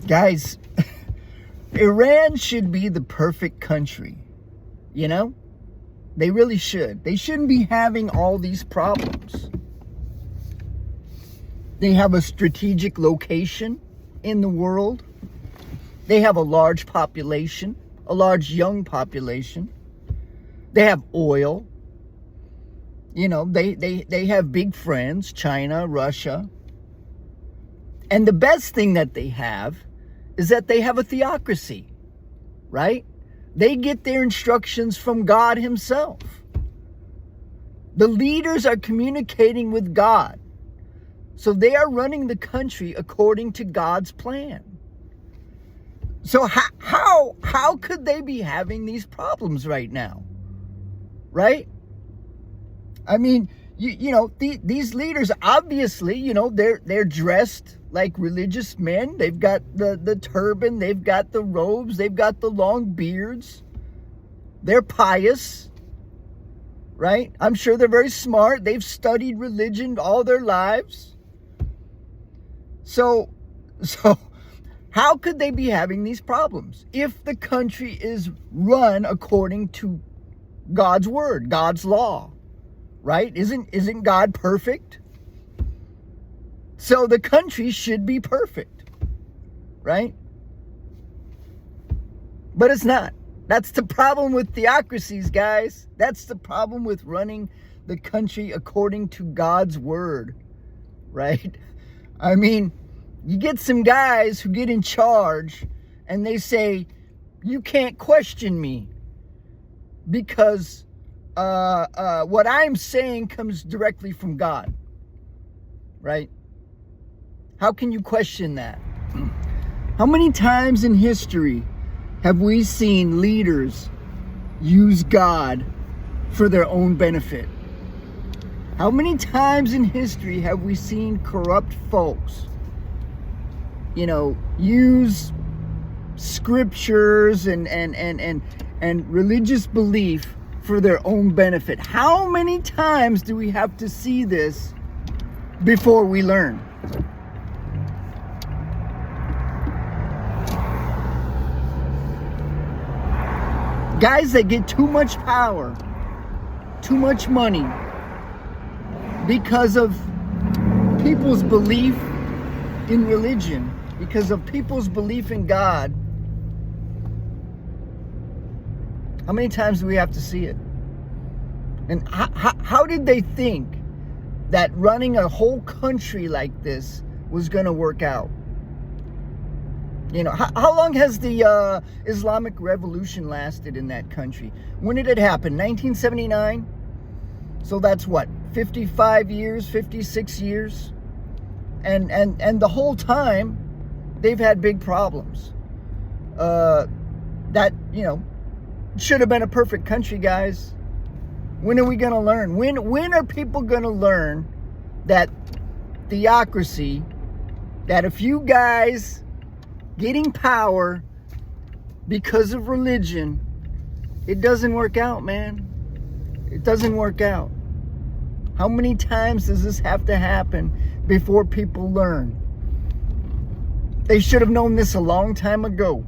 Guys, Iran should be the perfect country. You know? They really should. They shouldn't be having all these problems. They have a strategic location in the world. They have a large population, a large young population. They have oil. You know, they have big friends, China, Russia. And the best thing that they have is that they have a theocracy, right? They get their instructions from God himself. The leaders are communicating with God. So they are running the country according to God's plan. So how could they be having these problems right now? Right? I mean, you know, these leaders, obviously, you know, they're dressed like religious men. They've got the turban, they've got the robes, they've got the long beards. They're pious, right? I'm sure they're very smart. They've studied religion all their lives. So how could they be having these problems if the country is run according to God's word, God's law, right? Isn't God perfect? So the country should be perfect, right? But it's not. That's the problem with theocracies, guys. That's the problem with running the country according to God's word, right? I mean, you get some guys who get in charge and they say, you can't question me because what I'm saying comes directly from God, right? How can you question that? How many times in history have we seen leaders use God for their own benefit? How many times in history have we seen corrupt folks, you know, use scriptures and religious belief for their own benefit? How many times do we have to see this before we learn? Guys that get too much power, too much money, because of people's belief in religion, because of people's belief in God. How many times do we have to see it? And how did they think that running a whole country like this was going to work out? You know, how long has the Islamic Revolution lasted in that country? When did it happen? 1979? So that's what, 55 years, 56 years? And the whole time, they've had big problems. That, you know, should have been a perfect country, guys. When are we going to learn? When are people going to learn that theocracy, that if you guys getting power because of religion, it doesn't work out, man. It doesn't work out. How many times does this have to happen before people learn? They should have known this a long time ago.